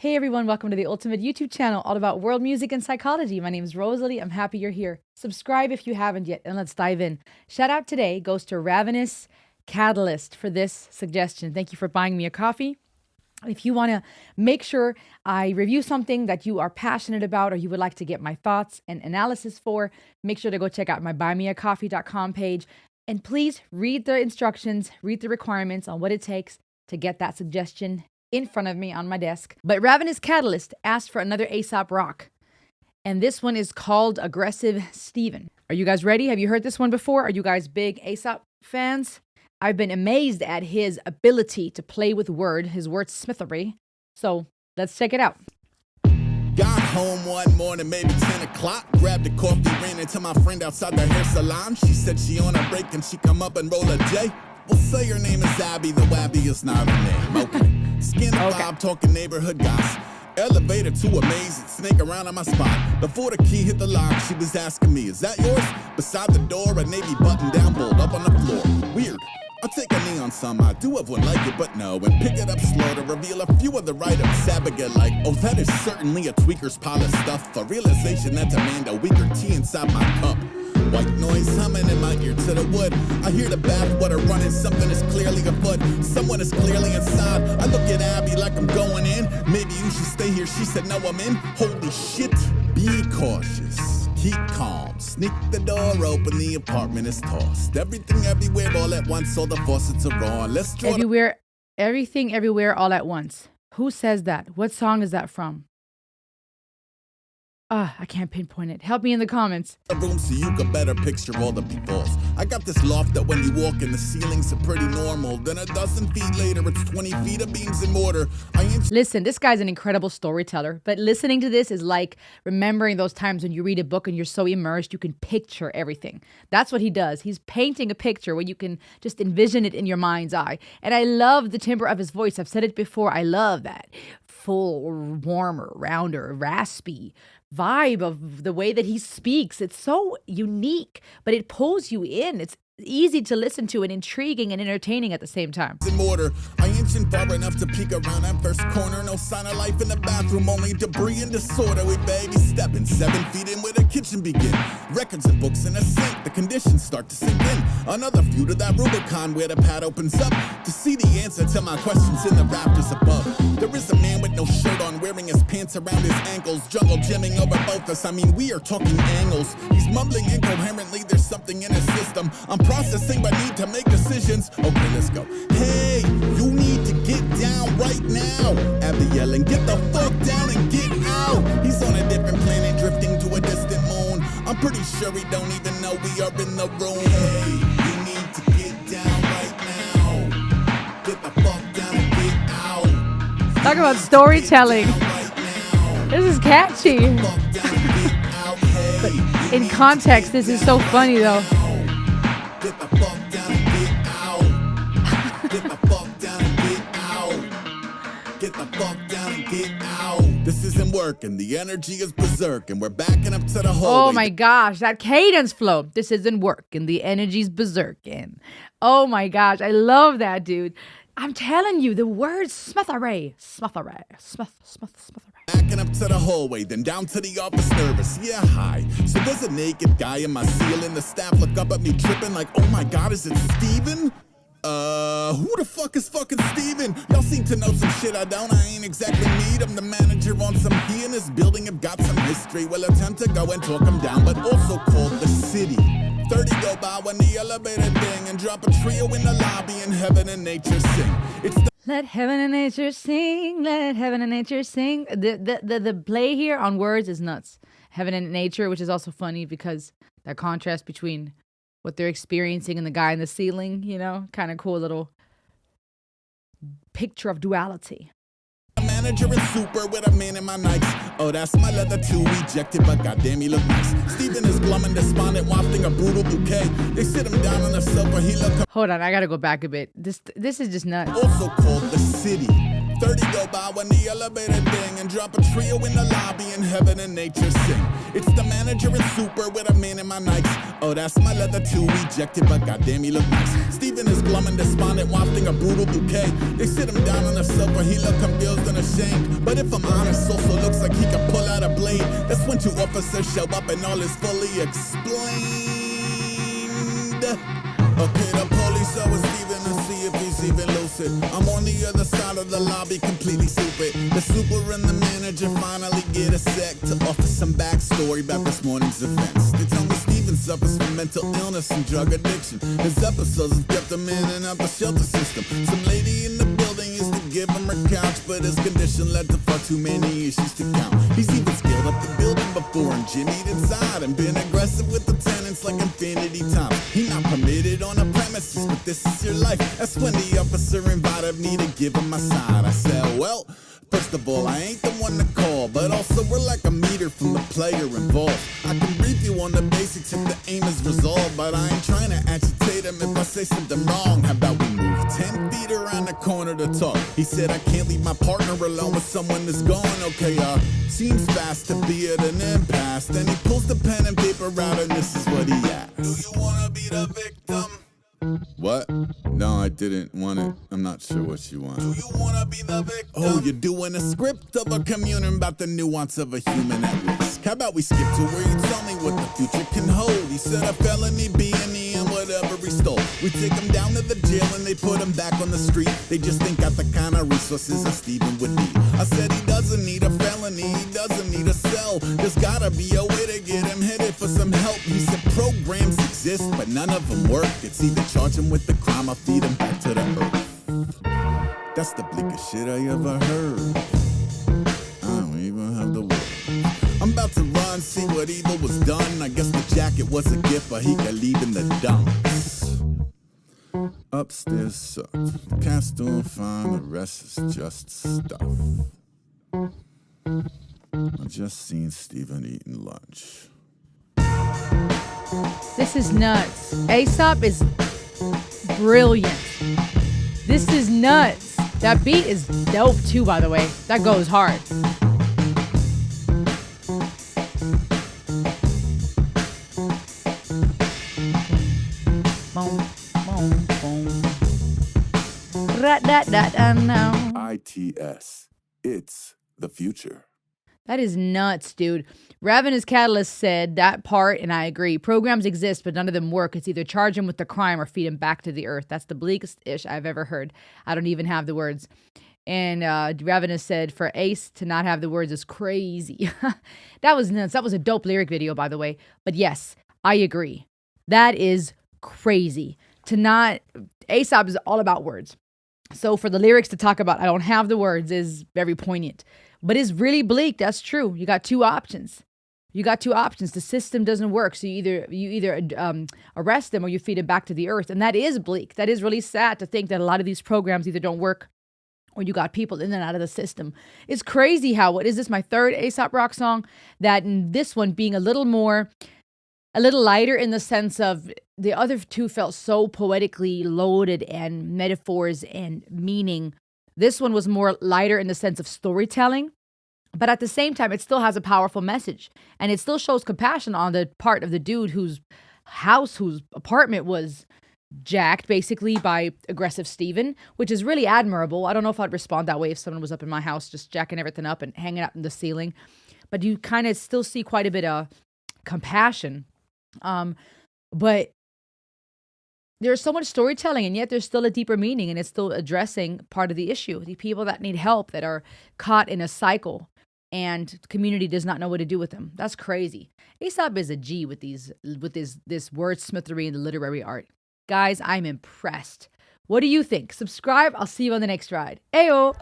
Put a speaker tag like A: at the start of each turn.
A: Hey everyone, welcome to the Ultimate YouTube channel, all about world music and psychology. My name is Rosalie. I'm happy you're here. Subscribe if you haven't yet, and let's dive in. Shout out today goes to Ravenous Catalyst for this suggestion. Thank you for buying me a coffee. If you want to make sure I review something that you are passionate about or you would like to get my thoughts and analysis for, make sure to go check out my buymeacoffee.com page. And please read the instructions, read the requirements on what it takes to get that suggestion in front of me on my desk. But Ravenous Catalyst asked for another A$AP Rock. And this one is called Aggressive Steven. Are you guys ready? Have you heard this one before? Are you guys big A$AP fans? I've been amazed at his ability to play with his wordsmithery. So let's check it out.
B: Got home one morning, maybe 10 o'clock. Grabbed a coffee, ran into my friend outside the hair salon. She said she on a break and she come up and roll a J. We'll say her name is Abby, the Wabby is not her name. Okay. Skin vibe, talking neighborhood gossip. Elevator to amazing, snake around on my spot. Before the key hit the lock, she was asking me, is that yours? Beside the door, a navy button down, bolt up on the floor. Weird. I'll take a knee on some, I do have one like it, but no. And pick it up slow to reveal a few of the items. Sabaga like, oh, that is certainly a tweaker's pile of stuff. A realization that demand a weaker tea inside my cup. White noise humming in my ear to the wood. I hear the bathwater running, something is clearly afoot. Someone is clearly inside. I look at Abby like I'm going in. Maybe you should stay here, she said no, I'm in. Holy shit, be cautious. Keep calm, sneak the door open, the apartment is tossed. Everything everywhere all at once, all the faucets are on. Let's draw
A: Everything everywhere all at once. Who says that? What song is that from? I can't pinpoint it. Help me in the comments.
B: A room so you can better picture all the pitfalls. I got this loft that when you walk in, the ceilings are pretty normal. Then a dozen feet later, it's 20 feet of beams and mortar.
A: Listen, this guy's an incredible storyteller, but listening to this is like remembering those times when you read a book and you're so immersed, you can picture everything. That's what he does. He's painting a picture where you can just envision it in your mind's eye. And I love the timbre of his voice. I've said it before. I love that full, warmer, rounder, raspy vibe of the way that he speaks. It's so unique, but it pulls you in. It's easy to listen to and intriguing and entertaining at the same time.
B: In mortar, I inched far enough to peek around that first corner. No sign of life in the bathroom, only debris and disorder. We baby stepping 7 feet in where the kitchen begin. Records and books in a sink, the conditions start to sink in. Another view to that Rubicon where the pad opens up to see the answer to my questions in the rafters above. There is a man with no shirt on, wearing his pants around his ankles, jungle gymming over both us. I mean, we are talking angles. He's mumbling incoherently, there's something in his system. I'm processing but need to make decisions. Okay, let's go. Hey, you need to get down right now. Abby yelling, get the fuck down and get out. He's on a different planet, drifting to a distant moon. I'm pretty sure he don't even know we are in the room. Hey, you need to get down right now. Get the fuck down and get out.
A: Talk about storytelling. This is catchy. But in context, this is so funny though.
B: Get the fuck down and get out. Get the fuck down and get out. Get the fuck down and get out. This isn't working. The energy is berserk and we're backing up to the hallway.
A: Oh my gosh, that cadence flow. This isn't working. The energy's berserking. Oh my gosh, I love that, dude. I'm telling you, the word smithery.
B: Backing up to the hallway, then down to the office nervous. Yeah, hi. So there's a naked guy in my ceiling. The staff look up at me tripping like, oh my God, is it Steven? Who the fuck is fucking Steven? Y'all seem to know some shit I don't. I ain't exactly need. I'm the manager on some he in this building have got some history. Will attempt to go and talk him down, but also called the city. 30 go by when the elevator ding and drop a trio in the lobby and heaven and nature sing. It's the
A: Let heaven and nature sing. Let heaven and nature sing. The play here on words is nuts. Heaven and nature, which is also funny because that contrast between what they're experiencing and the guy in the ceiling, you know, kind of cool little picture of duality.
B: manager is super with a man in my nights. Oh, that's my leather too, rejected, but goddamn, he look nice. Steven is glum and despondent, wafting a brutal bouquet. They sit him down on the sofa, he look.
A: Hold on, I gotta go back a bit. This is just nuts.
B: Also called the city. 30 go by when the elevator ding and drop a trio in the lobby and heaven and nature sing. It's the manager and super with a man in my nights. Oh, that's my leather too, rejected, but goddamn he look nice. Steven is glum and despondent, wafting a brutal bouquet. They sit him down on the sofa, he look confused and ashamed. But if I'm honest, also looks like he could pull out a blade. That's when two officers show up and all is fully explained. Okay, the police over Steven to see if he's even lucid. I'm on the other side of the lobby, completely stupid. The super and the manager finally get a sec to offer some backstory about this morning's events. They tell me Steven suffers from mental illness and drug addiction. His episodes have kept him in and out the shelter system. Some lady in the building used to give him her couch, but his condition led to far too many issues to count. He's even scaled up the building before and jimmied inside and been aggressive with the tenants like infinity time. He not permitted on the premises, but this is your life. That's when the officer invited me to give him my side. I said, well, first of all, I ain't the one to call, but also we're like a meter from the player involved. I can brief you on the basics if the aim is resolved, but I ain't trying to agitate him if I say something wrong. How about we move 10 feet around the corner to talk? He said I can't leave my partner alone with someone that's gone. Okay, seems fast to be at an impasse. Then he pulls the pen and paper out and this is what he asked. Do you wanna be the victim? What? No, I didn't want it. I'm not sure what you want. Do you wanna be the victim? Oh, you're doing a script of a communion about the nuance of a human at risk. How about we skip to where you tell me what the future can hold? He said a felony B&E and whatever he stole. We take him down to the jail and they put him back on the street. They just ain't got the kind of resources a Steven would need. I said he doesn't need a felony, he doesn't need a cell. There's gotta be a way to get him headed for some help. He said programs exist, but none of them work. It's either charge him with the crime or feed him back to the earth. That's the bleakest shit I ever heard. I don't even have the word. I'm about to run, see what evil was done. I guess the jacket was a gift, but he could leave in the dumps. Upstairs sucked. The cat's doing fine, the rest is just stuff. I just seen Steven eating lunch.
A: This is nuts. Aesop is brilliant. This is nuts. That beat is dope too, by the way. That goes hard. Boom, boom, boom.
B: ITS. It's the future.
A: That is nuts, dude. Ravenous Catalyst said that part, and I agree. Programs exist, but none of them work. It's either charge him with the crime or feed him back to the earth. That's the bleakest ish I've ever heard. I don't even have the words. And Ravenous said for Ace to not have the words is crazy. That was nuts. That was a dope lyric video, by the way. But yes, I agree. That is crazy. To not... Aesop is all about words. So for the lyrics to talk about I don't have the words is very poignant. But it's really bleak. That's true. You got two options. The system doesn't work. So you either arrest them or you feed them back to the earth. And that is bleak. That is really sad to think that a lot of these programs either don't work or you got people in and out of the system. It's crazy how, what is this, my third Aesop Rock song? That in this one being a little lighter in the sense of the other two felt so poetically loaded and metaphors and meaning. This one was more lighter in the sense of storytelling, but at the same time, it still has a powerful message. And it still shows compassion on the part of the dude whose apartment was jacked basically by Aggressive Steven, which is really admirable. I don't know if I'd respond that way if someone was up in my house just jacking everything up and hanging out in the ceiling. But you kind of still see quite a bit of compassion. But there's so much storytelling, and yet there's still a deeper meaning, and it's still addressing part of the issue. The people that need help, that are caught in a cycle, and the community does not know what to do with them. That's crazy. Aesop is a G with this wordsmithery and the literary art. Guys, I'm impressed. What do you think? Subscribe. I'll see you on the next ride. Ayo!